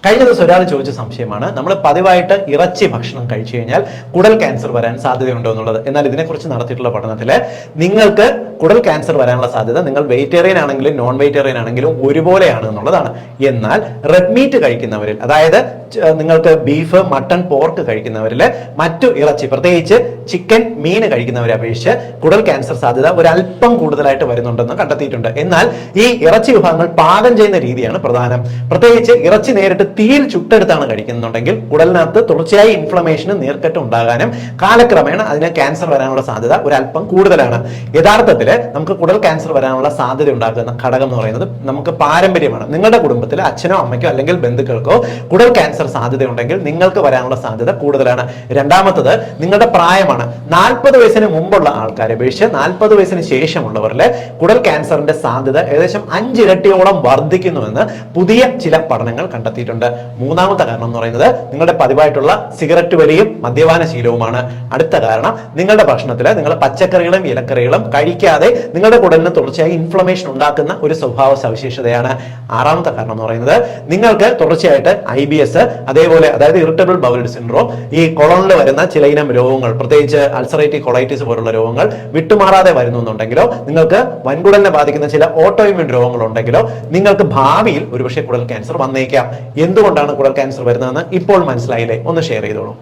കഴിഞ്ഞ ദിവസം ഒരാൾ ചോദിച്ച സംശയമാണ്, നമ്മൾ പതിവായിട്ട് ഇറച്ചി ഭക്ഷണം കഴിച്ചു കഴിഞ്ഞാൽ കുടൽ ക്യാൻസർ വരാൻ സാധ്യതയുണ്ടോ എന്നുള്ളത്. എന്നാൽ ഇതിനെക്കുറിച്ച് നടത്തിയിട്ടുള്ള പഠനത്തിൽ നിങ്ങൾക്ക് കുടൽ ക്യാൻസർ വരാനുള്ള സാധ്യത നിങ്ങൾ വെജിറ്റേറിയൻ ആണെങ്കിലും നോൺ വെജിറ്റേറിയൻ ആണെങ്കിലും ഒരുപോലെയാണ് എന്നുള്ളതാണ്. എന്നാൽ റെഡ് മീറ്റ് കഴിക്കുന്നവരിൽ, അതായത് നിങ്ങൾക്ക് ബീഫ്, മട്ടൺ, പോർക്ക് കഴിക്കുന്നവരിൽ മറ്റു ഇറച്ചി, പ്രത്യേകിച്ച് ചിക്കൻ, മീൻ കഴിക്കുന്നവരെ അപേക്ഷിച്ച് കുടൽ ക്യാൻസർ സാധ്യത ഒരല്പം കൂടുതലായിട്ട് വരുന്നുണ്ടെന്ന് കണ്ടെത്തിയിട്ടുണ്ട്. എന്നാൽ ഈ ഇറച്ചി വിഭവങ്ങൾ പാകം ചെയ്യുന്ന രീതിയാണ് പ്രധാനം. പ്രത്യേകിച്ച് ഇറച്ചി നേരിട്ട് തീയിൽ ചുട്ടെടുത്താണ് കഴിക്കുന്നുണ്ടെങ്കിൽ കുടലിനകത്ത് തുടർച്ചയായി ഇൻഫ്ലമേഷനും നീർക്കെട്ടും ഉണ്ടാകാനും കാലക്രമേണ അതിന് ക്യാൻസർ വരാനുള്ള സാധ്യത ഒരല്പം കൂടുതലാണ്. യഥാർത്ഥത്തിൽ നമുക്ക് കുടൽ ക്യാൻസർ വരാനുള്ള സാധ്യത ഉണ്ടാക്കുന്ന ഘടകം എന്ന് പറയുന്നത് നമുക്ക് പാരമ്പര്യമാണ്. നിങ്ങളുടെ കുടുംബത്തിൽ അച്ഛനോ അമ്മയ്ക്കോ അല്ലെങ്കിൽ ബന്ധുക്കൾക്കോ കുടൽ ക്യാൻസർ സാധ്യത ഉണ്ടെങ്കിൽ നിങ്ങൾക്ക് വരാനുള്ള സാധ്യത കൂടുതലാണ്. രണ്ടാമത്തത് നിങ്ങളുടെ പ്രായമാണ്. 40 വയസ്സിന് മുമ്പുള്ള ആൾക്കാരെ അപേക്ഷിച്ച് 40 വയസ്സിന് ശേഷമുള്ളവരിലെ കുടൽ ക്യാൻസറിന്റെ സാധ്യത ഏകദേശം 5 ഇരട്ടിയോളം വർദ്ധിക്കുന്നുവെന്ന് പുതിയ ചില പഠനങ്ങൾ കണ്ടെത്തിയിട്ടുണ്ട്. മൂന്നാമത്തെ കാരണം എന്ന് പറയുന്നത് നിങ്ങളുടെ പതിവായിട്ടുള്ള സിഗരറ്റ് വലിയും മദ്യപാന ശീലവുമാണ്. അടുത്ത കാരണം നിങ്ങളുടെ ഭക്ഷണത്തിൽ നിങ്ങൾ പച്ചക്കറികളും ഇലക്കറികളും കഴിക്കാതെ നിങ്ങളുടെ കുടലിന് തുടർച്ചയായി ഇൻഫ്ലമേഷൻ ഉണ്ടാക്കുന്ന ഒരു സ്വഭാവ സവിശേഷതയാണ്. ആറാമത്തെ കാരണം എന്ന് പറയുന്നത് നിങ്ങൾക്ക് തുടർച്ചയായിട്ട് IBS, അതേപോലെ അതായത് ഇറിറ്റബിൾ ബൗൾ സിൻഡ്രോം, ഈ കൊളോണിൽ വരുന്ന ചില ഇനം രോഗങ്ങൾ, പ്രത്യേകിച്ച് അൾസറേറ്റീവ് കൊളൈറ്റിസ് പോലുള്ള രോഗങ്ങൾ വിട്ടുമാറാതെ വരുന്നുണ്ടെങ്കിലോ, നിങ്ങൾക്ക് വൻകുടലിനെ ബാധിക്കുന്ന ചില ഓട്ടോ ഇമ്യൂൺ രോഗങ്ങൾ ഉണ്ടെങ്കിലോ നിങ്ങൾക്ക് ഭാവിയിൽ ഒരുപക്ഷെ കുടൽ ക്യാൻസർ വന്നേക്കാം. എന്തുകൊണ്ടാണ് കുടൽ ക്യാൻസർ വരുന്നതെന്ന് ഇപ്പോൾ മനസ്സിലായില്ലേ? ഒന്ന് ഷെയർ ചെയ്തോളൂ.